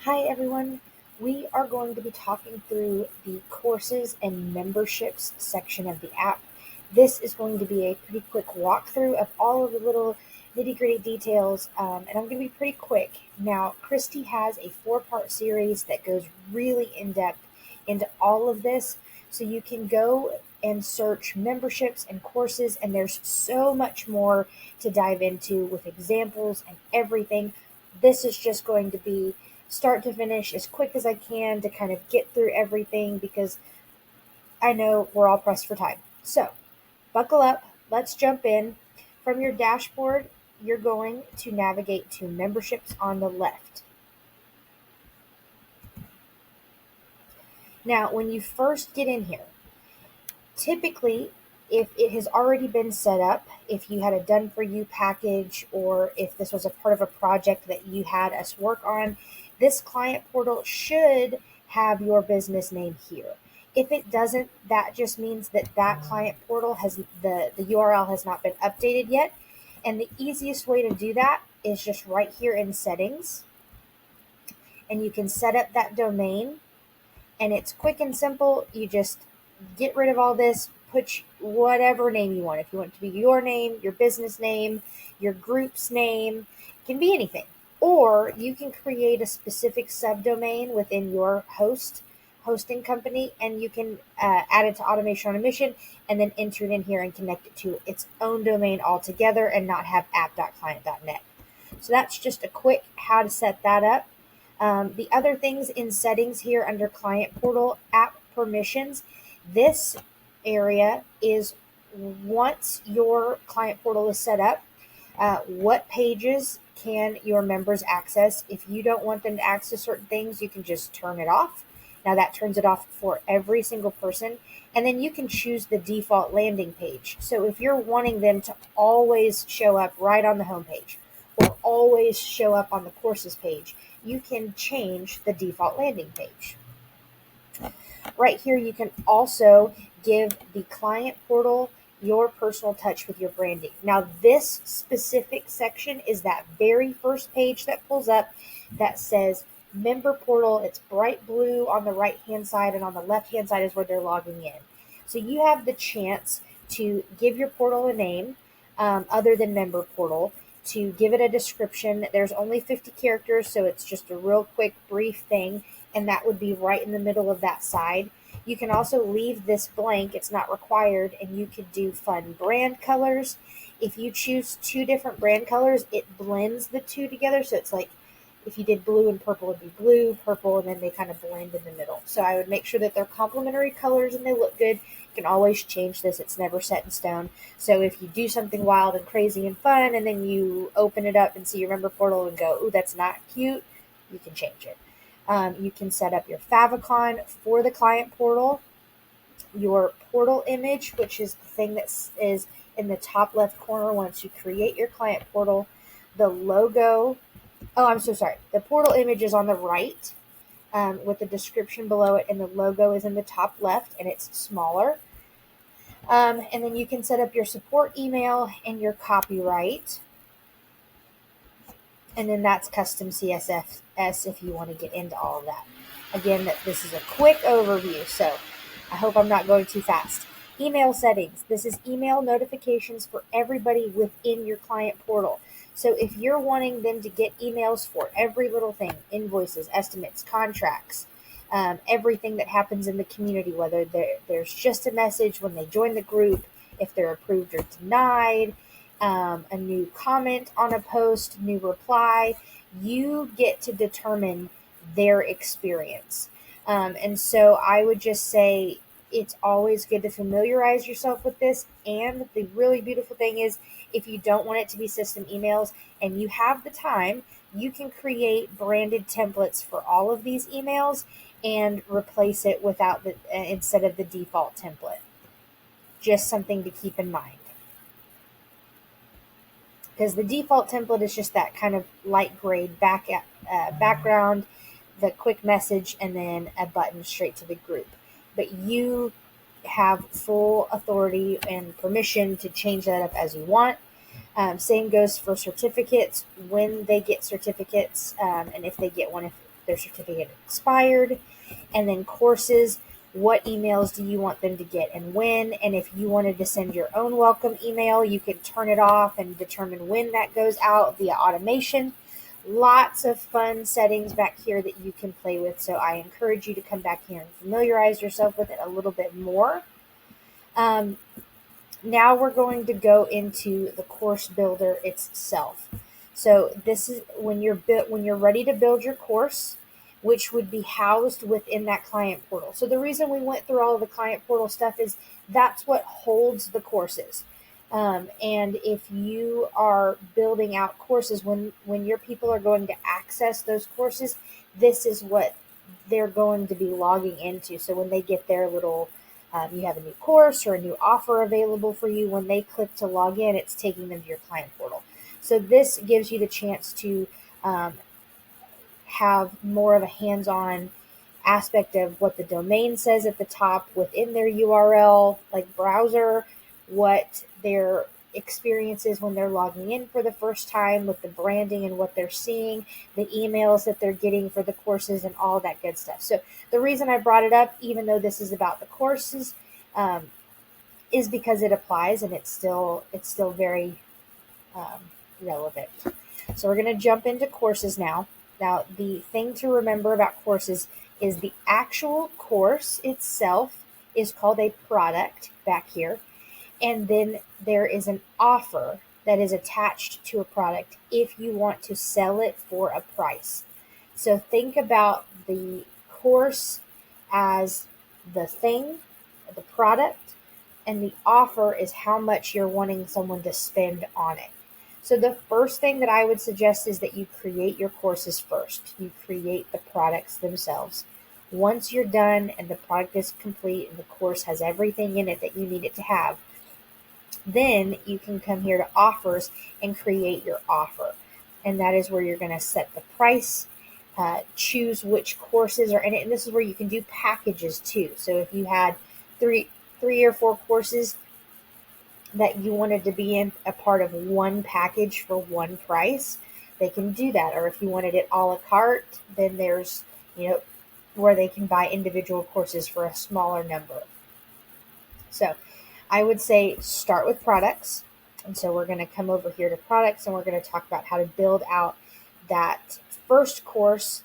Hi everyone. We are going to be talking through the courses and memberships section of the app. This is going to be a pretty quick walkthrough of all of the little nitty gritty details, and I'm going to be pretty quick. Now, Christy has a 4-part series that goes really in depth into all of this, so you can go and search memberships and courses, and there's so much more to dive into with examples and everything. This is just going to be start to finish as quick as I can to kind of get through everything because I know we're all pressed for time. So, buckle up, let's jump in. From your dashboard, you're going to navigate to memberships on the left. Now, when you first get in here, typically, if it has already been set up, if you had a done for you package, or if this was a part of a project that you had us work on, this client portal should have your business name here. If it doesn't, that just means that that client portal has the URL has not been updated yet. And the easiest way to do that is just right here in settings. And you can set up that domain, and it's quick and simple. You just get rid of all this, put whatever name you want. If you want it to be your name, your business name, your group's name, it can be anything. Or you can create a specific subdomain within your hosting company, and you can add it to automation on a mission and then enter it in here and connect it to its own domain altogether and not have app.client.net. So that's just a quick how to set that up. The other things in settings here under client portal app permissions, this area is once your client portal is set up, what pages can your members access. If you don't want them to access certain things, you can just turn it off. Now that turns it off for every single person. And then you can choose the default landing page. So if you're wanting them to always show up right on the homepage or always show up on the courses page, you can change the default landing page. Right here, you can also give the client portal your personal touch with your branding. Now, this specific section is that very first page that pulls up that says member portal. It's bright blue on the right-hand side, and on the left-hand side is where they're logging in. So you have the chance to give your portal a name other than member portal, to give it a description. There's only 50 characters, so it's just a real quick, brief thing, and that would be right in the middle of that side. You can also leave this blank. It's not required, and you could do fun brand colors. If you choose 2 different brand colors, it blends the 2 together, so it's like if you did blue and purple, it'd be blue, purple, and then they kind of blend in the middle. So I would make sure that they're complementary colors and they look good. You can always change this. It's never set in stone. So if you do something wild and crazy and fun, and then you open it up and see your member portal and go, ooh, that's not cute, you can change it. You can set up your favicon for the client portal, your portal image, which is the thing that is in the top left corner once you create your client portal, the logo. Oh, I'm so sorry. The portal image is on the right with the description below it, and the logo is in the top left, and it's smaller. And then you can set up your support email and your copyright. And then that's custom CSS if you want to get into all of that. Again, this is a quick overview, so I hope I'm not going too fast. Email settings. This is email notifications for everybody within your client portal. So if you're wanting them to get emails for every little thing, invoices, estimates, contracts, everything that happens in the community, whether there's just a message when they join the group, if they're approved or denied, a new comment on a post, new reply, you get to determine their experience. And so I would just say it's always good to familiarize yourself with this. And the really beautiful thing is, if you don't want it to be system emails and you have the time, you can create branded templates for all of these emails and replace it without instead of the default template. Just something to keep in mind. Because the default template is just that kind of light gray background, the quick message, and then a button straight to the group. But you have full authority and permission to change that up as you want. Same goes for certificates, when they get certificates, and if they get one, their certificate expired. And then courses, what emails do you want them to get and when? And if you wanted to send your own welcome email, you could turn it off and determine when that goes out via automation. Lots of fun settings back here that you can play with. So I encourage you to come back here and familiarize yourself with it a little bit more. Now we're going to go into the course builder itself. So this is when you're ready to build your course, which would be housed within that client portal. So the reason we went through all of the client portal stuff is that's what holds the courses. And if you are building out courses, when your people are going to access those courses, this is what they're going to be logging into. So when they get their little you have a new course or a new offer available for you, when they click to log in, it's taking them to your client portal. So this gives you the chance to have more of a hands-on aspect of what the domain says at the top within their URL, like browser, what their experience is when they're logging in for the first time, with the branding and what they're seeing, the emails that they're getting for the courses, and all that good stuff. So the reason I brought it up, even though this is about the courses, is because it applies and it's still very relevant. So we're going to jump into courses now. Now, the thing to remember about courses is the actual course itself is called a product back here. And then there is an offer that is attached to a product if you want to sell it for a price. So think about the course as the thing, the product, and the offer is how much you're wanting someone to spend on it. So the first thing that I would suggest is that you create your courses first. You create the products themselves. Once you're done and the product is complete and the course has everything in it that you need it to have, then you can come here to offers and create your offer. And that is where you're going to set the price, choose which courses are in it. And this is where you can do packages too. So if you had three or four courses that you wanted to be in a part of one package for one price, they can do that. Or if you wanted it a la carte, then there's, where they can buy individual courses for a smaller number. So I would say start with products. And so we're going to come over here to products and we're going to talk about how to build out that first course.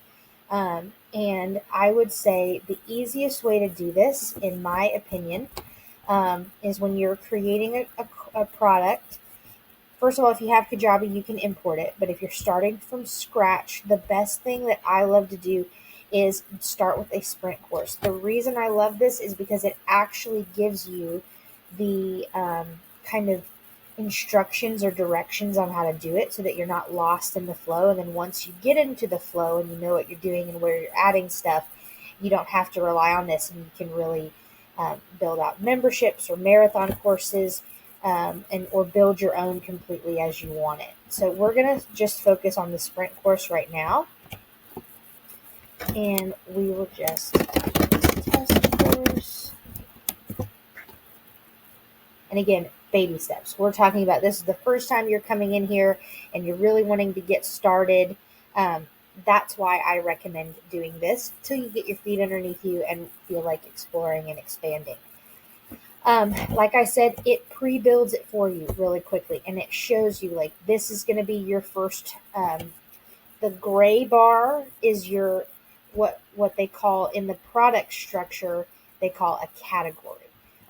And I would say the easiest way to do this, in my opinion, is when you're creating a product. First of all, if you have Kajabi, you can import it. But if you're starting from scratch, the best thing that I love to do is start with a sprint course. The reason I love this is because it actually gives you the kind of instructions or directions on how to do it so that you're not lost in the flow. And then once you get into the flow and you know what you're doing and where you're adding stuff, you don't have to rely on this, and you can really build out memberships or marathon courses or build your own completely as you want it. So we're going to just focus on the sprint course right now. And we will just test course. And again, baby steps. We're talking about this is the first time you're coming in here and you're really wanting to get started. That's why I recommend doing this till you get your feet underneath you and feel like exploring and expanding. Like I said, it pre-builds it for you really quickly, and it shows you like this is going to be your first. The gray bar is your what they call in the product structure, they call a category,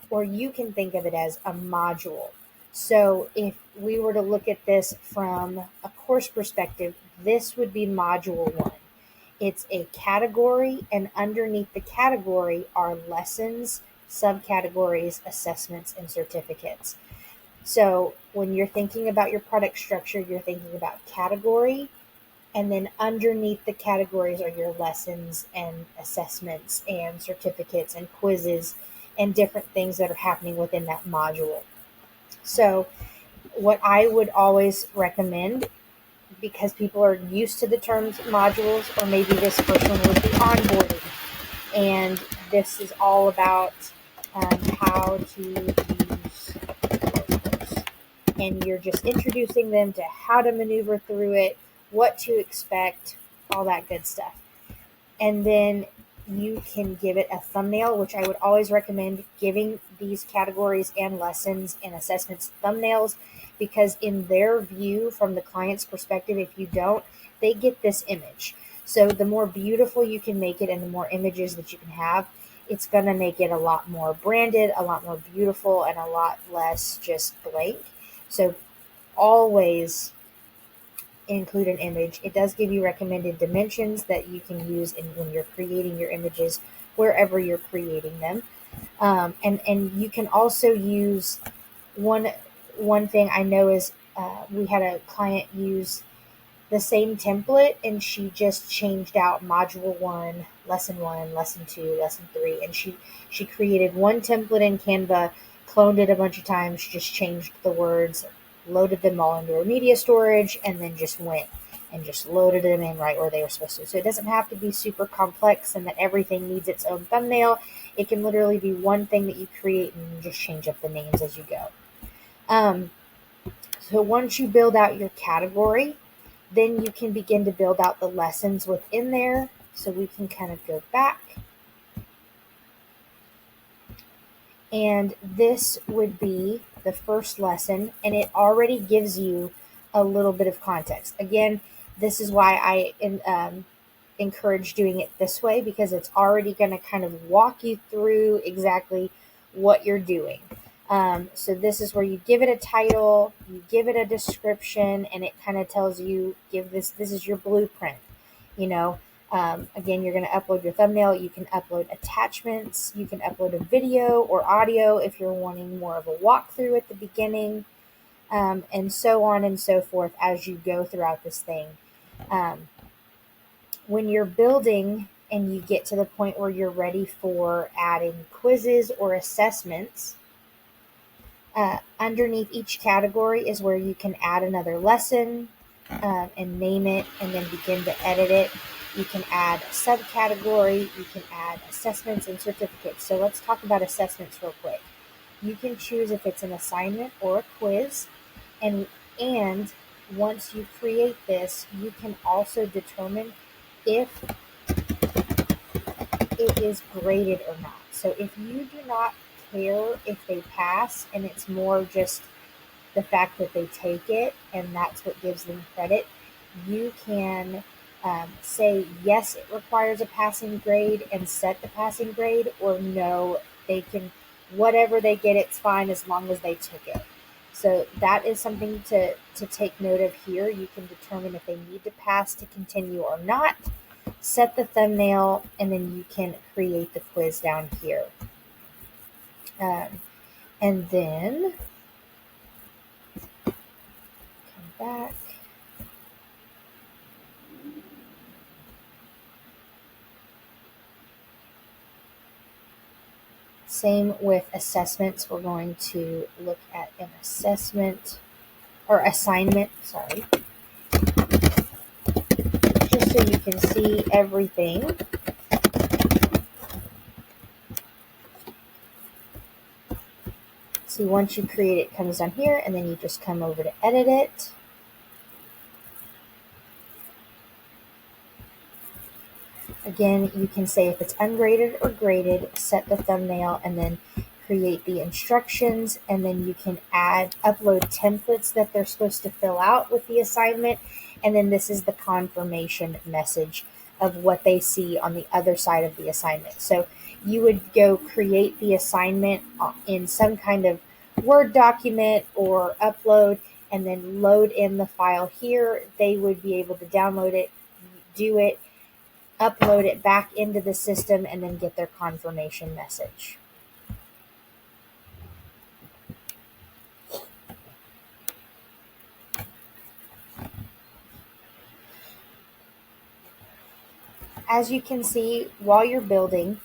or you can think of it as a module. So if we were to look at this from a course perspective, this would be module 1. It's a category, and underneath the category are lessons, subcategories, assessments, and certificates. So when you're thinking about your product structure, you're thinking about category, and then underneath the categories are your lessons and assessments and certificates and quizzes and different things that are happening within that module. So what I would always recommend, because people are used to the terms modules, or maybe this first one would be onboarding, and this is all about how to use Salesforce. And you're just introducing them to how to maneuver through it, what to expect, all that good stuff. And then you can give it a thumbnail, which I would always recommend giving these categories and lessons and assessments thumbnails, because in their view, from the client's perspective, if you don't, they get this image. So the more beautiful you can make it and the more images that you can have, it's going to make it a lot more branded, a lot more beautiful, and a lot less just blank. So always include an image. It does give you recommended dimensions that you can use when you're creating your images, wherever you're creating them. And you can also use one thing I know is we had a client use the same template, and she just changed out module 1, lesson 2, lesson 3, and she created one template in Canva, cloned it a bunch of times, just changed the words, loaded them all into her media storage, and then just went and just loaded them in right where they were supposed to. So it doesn't have to be super complex and that everything needs its own thumbnail. It can literally be one thing that you create and just change up the names as you go. So once you build out your category, then you can begin to build out the lessons within there. So we can kind of go back. And this would be the first lesson, and it already gives you a little bit of context. Again, this is why I encourage doing it this way, because it's already going to kind of walk you through exactly what you're doing. So this is where you give it a title, you give it a description, and it kind of tells you, this is your blueprint. Again, you're going to upload your thumbnail. You can upload attachments. You can upload a video or audio if you're wanting more of a walkthrough at the beginning, and so on and so forth as you go throughout this thing. When you're building and you get to the point where you're ready for adding quizzes or assessments, underneath each category is where you can add another lesson and name it, and then begin to edit it. You can add a subcategory. You can add assessments and certificates. So let's talk about assessments real quick. You can choose if it's an assignment or a quiz, and once you create this, you can also determine if it is graded or not. So if you do not care if they pass, and it's more just the fact that they take it and that's what gives them credit, you can say yes, it requires a passing grade and set the passing grade, or no, they can, whatever they get, it's fine as long as they took it. So that is something to take note of here. You can determine if they need to pass to continue or not, set the thumbnail, and then you can create the quiz down here. And then come back. Same with assessments. We're going to look at an assessment or assignment, sorry, just so you can see everything. See, once you create it, it comes down here, and then you just come over to edit it. Again, you can say if it's ungraded or graded, set the thumbnail, and then create the instructions, and then you can upload templates that they're supposed to fill out with the assignment, and then this is the confirmation message of what they see on the other side of the assignment. So you would go create the assignment in some kind of Word document or upload, and then load in the file here. They would be able to download it, do it, upload it back into the system, and then get their confirmation message. As you can see, while you're building,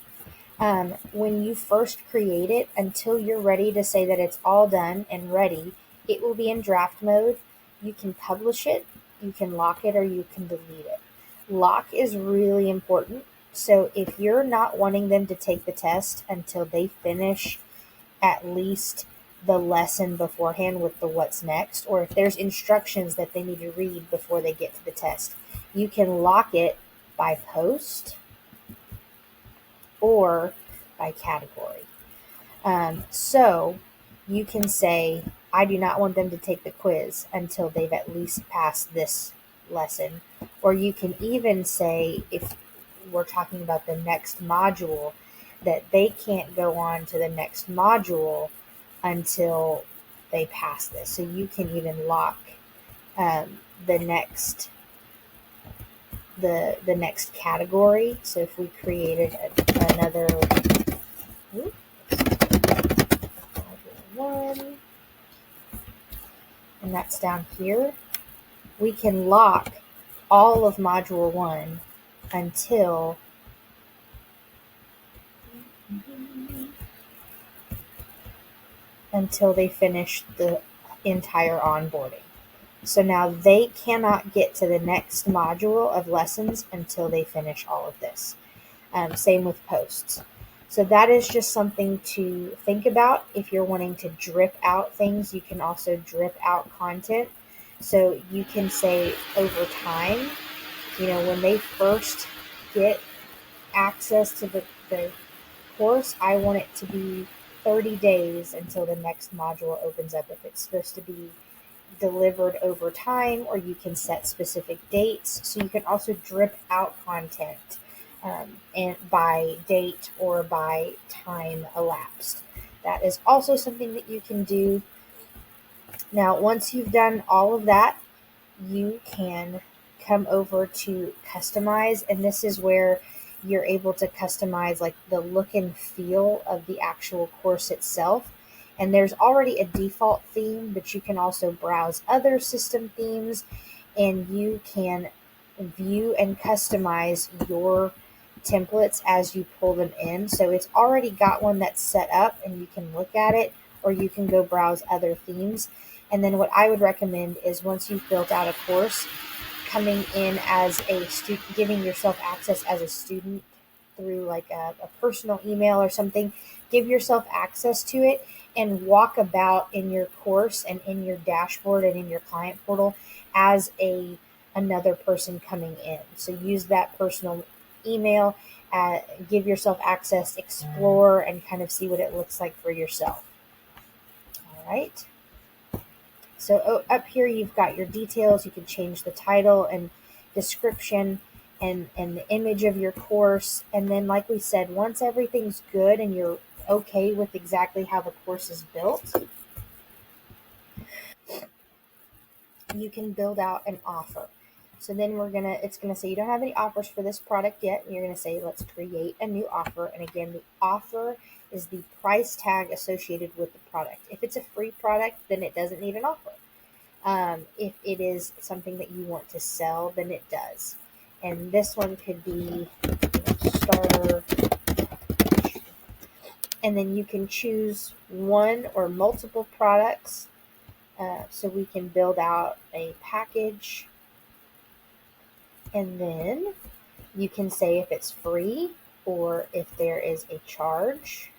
when you first create it, until you're ready to say that it's all done and ready, it will be in draft mode. You can publish it, you can lock it, or you can delete it. Lock is really important. So if you're not wanting them to take the test until they finish at least the lesson beforehand with the what's next, or if there's instructions that they need to read before they get to the test, you can lock it by post, or by category. So you can say, I do not want them to take the quiz until they've at least passed this lesson. Or you can even say, if we're talking about the next module, that they can't go on to the next module until they pass this. So you can even lock the next next category. So if we created another one, and that's down here, we can lock all of module 1 until they finish the entire onboarding. So now they cannot get to the next module of lessons until they finish all of this. Same with posts. So that is just something to think about. If you're wanting to drip out things, you can also drip out content. So you can say over time, when they first get access to the course, I want it to be 30 days until the next module opens up. If it's supposed to be delivered over time, or you can set specific dates. So you can also drip out content and by date or by time elapsed. That is also something that you can do. Now, once you've done all of that, you can come over to customize, and this is where you're able to customize like the look and feel of the actual course itself. And there's already a default theme, but you can also browse other system themes, and you can view and customize your templates as you pull them in. So it's already got one that's set up and you can look at it, or you can go browse other themes. And then what I would recommend is, once you've built out a course, coming in as a student, giving yourself access as a student through like a personal email or something, give yourself access to it and walk about in your course and in your dashboard and in your client portal as another person coming in. So use that personal email, give yourself access, explore, and kind of see what it looks like for yourself. All right. So up here you've got your details. You can change the title and description and the image of your course. And then, like we said, once everything's good and you're okay with exactly how the course is built, you can build out an offer. So then it's gonna say you don't have any offers for this product yet. And you're gonna say, let's create a new offer. And again, the offer is the price tag associated with the product. If it's a free product, then it doesn't need an offer. If it is something that you want to sell, then it does. And this one could be starter. And then you can choose one or multiple products. So we can build out a package. And then you can say if it's free or if there is a charge.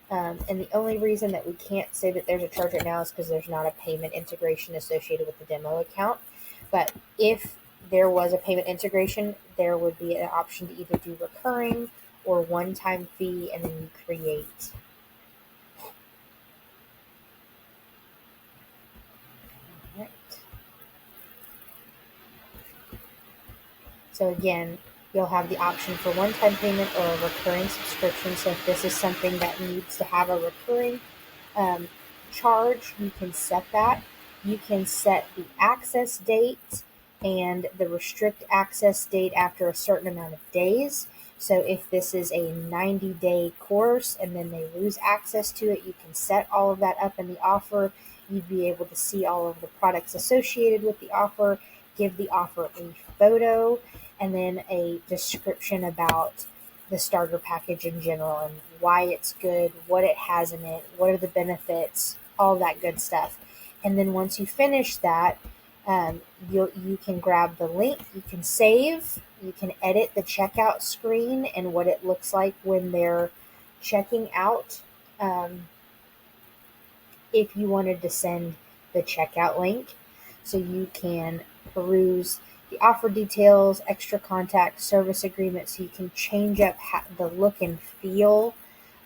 And the only reason that we can't say that there's a charge right now is because there's not a payment integration associated with the demo account. But if there was a payment integration, there would be an option to either do recurring or one-time fee, and then you create. All right. So again, you'll have the option for one-time payment or a recurring subscription. So if this is something that needs to have a recurring charge, you can set that. You can set the access date and the restrict access date after a certain amount of days. So if this is a 90-day course and then they lose access to it, you can set all of that up in the offer. You'd be able to see all of the products associated with the offer, give the offer a photo, and then a description about the starter package in general and why it's good, what it has in it, what are the benefits, all that good stuff. And then once you finish that, you can grab the link, you can save, you can edit the checkout screen and what it looks like when they're checking out. If you wanted to send the checkout link, so you can peruse the offer details, extra contact, service agreement, so you can change up the look and feel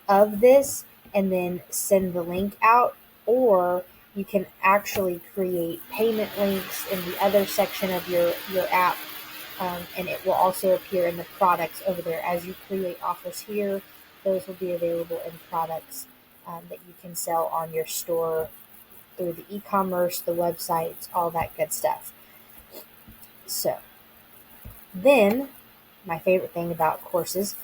of this and then send the link out, or you can actually create payment links in the other section of your app, and it will also appear in the products over there. As you create offers here, those will be available in products that you can sell on your store through the e-commerce, the websites, all that good stuff. So then, my favorite thing about courses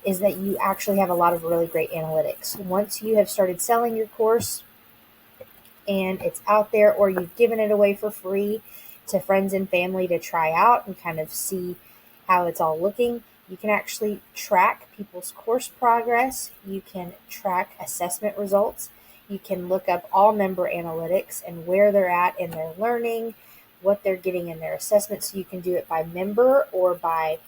is that you actually have a lot of really great analytics. Once you have started selling your course and it's out there, or you've given it away for free to friends and family to try out and kind of see how it's all looking, you can actually track people's course progress. You can track assessment results. You can look up all member analytics and where they're at in their learning, what they're getting in their assessments. So you can do it by member or by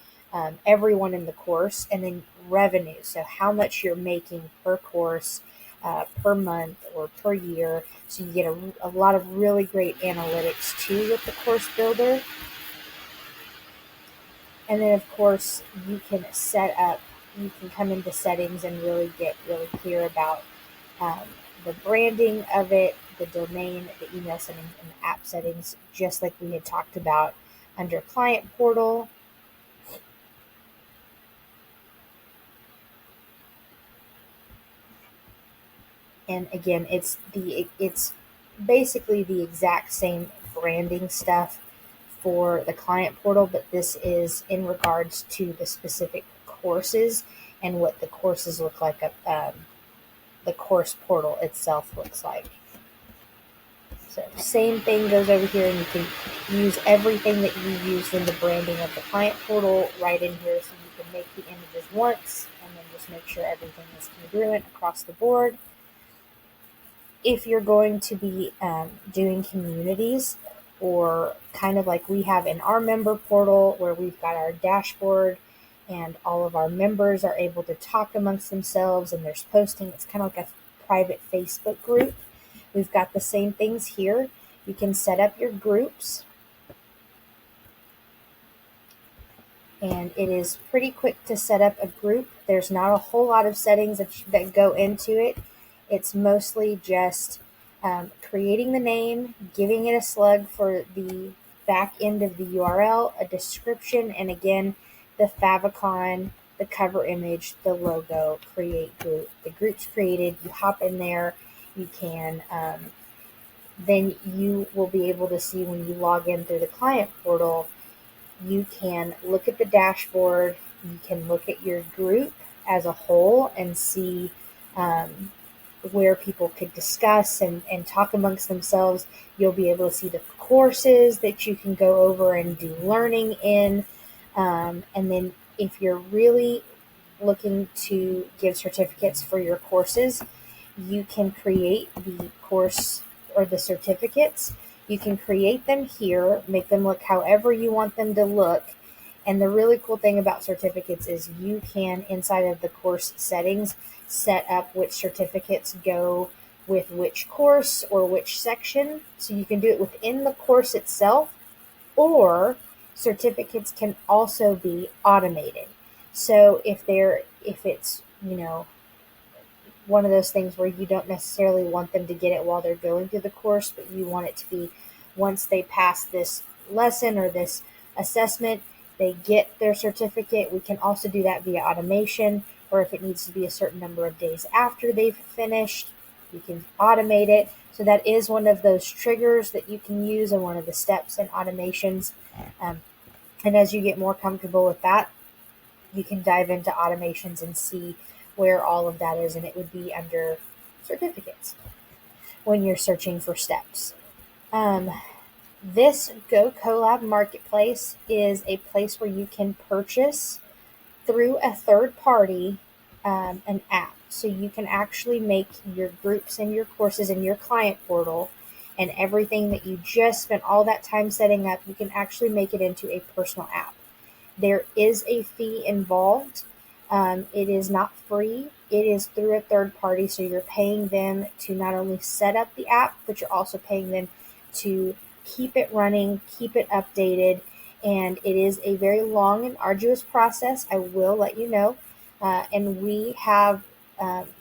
everyone in the course, and then revenue. So how much you're making per course, per month, or per year. So you get a lot of really great analytics too with the course builder. And then of course you can you can come into settings and really get really clear about um, the branding of it, the domain, the email settings, and the app settings, just like we had talked about under client portal. And again, it's basically the exact same branding stuff for the client portal, but this is in regards to the specific courses and what the courses look like. The course portal itself looks like. So same thing goes over here, and you can use everything that you used in the branding of the client portal right in here. So you can make the images once and then just make sure everything is congruent across the board. If you're going to be doing communities, or kind of like we have in our member portal where we've got our dashboard and all of our members are able to talk amongst themselves and there's posting, it's kind of like a private Facebook group. We've got the same things here. You can set up your groups, and it is pretty quick to set up a group. There's not a whole lot of settings that go into it. It's mostly just creating the name, giving it a slug for the back end of the URL, a description, and again, the favicon, the cover image, the logo, create group. The group's created, you hop in there, you can, then you will be able to see when you log in through the client portal, you can look at the dashboard, you can look at your group as a whole and see where people could discuss and talk amongst themselves. You'll be able to see the courses that you can go over and do learning in. And then if you're really looking to give certificates for your courses, you can create the course or the certificates. You can create them here, make them look however you want them to look. And the really cool thing about certificates is you can, inside of the course settings, set up which certificates go with which course or which section. So you can do it within the course itself, or certificates can also be automated. So if it's, one of those things where you don't necessarily want them to get it while they're going through the course, but you want it to be once they pass this lesson or this assessment, they get their certificate. We can also do that via automation, or if it needs to be a certain number of days after they've finished, you can automate it. So that is one of those triggers that you can use and one of the steps in automations. And as you get more comfortable with that, you can dive into automations and see where all of that is, and it would be under certificates when you're searching for steps. This GoKollab marketplace is a place where you can purchase through a third party an app. So you can actually make your groups and your courses in your client portal and everything that you just spent all that time setting up, you can actually make it into a personal app. There is a fee involved. It is not free. It is through a third party, so you're paying them to not only set up the app, but you're also paying them to keep it running, keep it updated, and it is a very long and arduous process. I will let you know. And we have,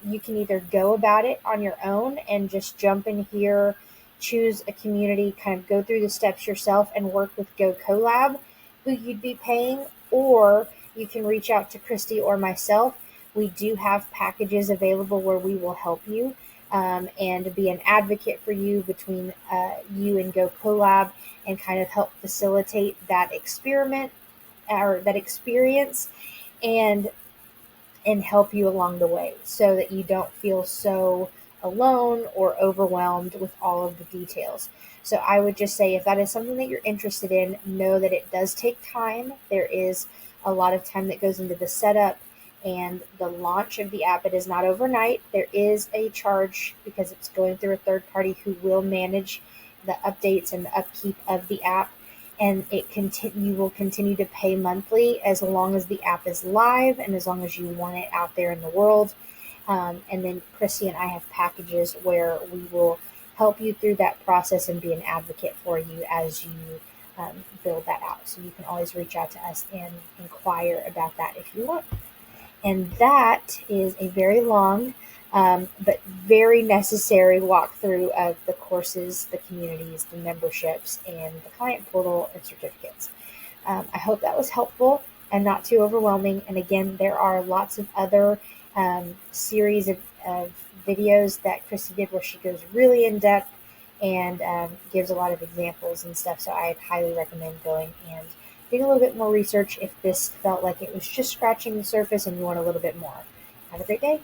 you can either go about it on your own and just jump in here, choose a community, kind of go through the steps yourself and work with GoKollab, who you'd be paying, or you can reach out to Christy or myself. We do have packages available where we will help you, and be an advocate for you between you and GoKollab, and kind of help facilitate that experiment or that experience, and help you along the way so that you don't feel so alone or overwhelmed with all of the details. So I would just say, if that is something that you're interested in, know that it does take time. There is a lot of time that goes into the setup and the launch of the app. It is not overnight. There is a charge because it's going through a third party who will manage the updates and the upkeep of the app, and you will continue to pay monthly as long as the app is live and as long as you want it out there in the world. And then Chrissy and I have packages where we will help you through that process and be an advocate for you as you build that out. So you can always reach out to us and inquire about that if you want. And that is a very long, but very necessary walkthrough of the courses, the communities, the memberships, and the client portal and certificates. I hope that was helpful and not too overwhelming. And again, there are lots of other series of videos that Christy did where she goes really in depth and gives a lot of examples and stuff. So I'd highly recommend going and doing a little bit more research if this felt like it was just scratching the surface and you want a little bit more. Have a great day.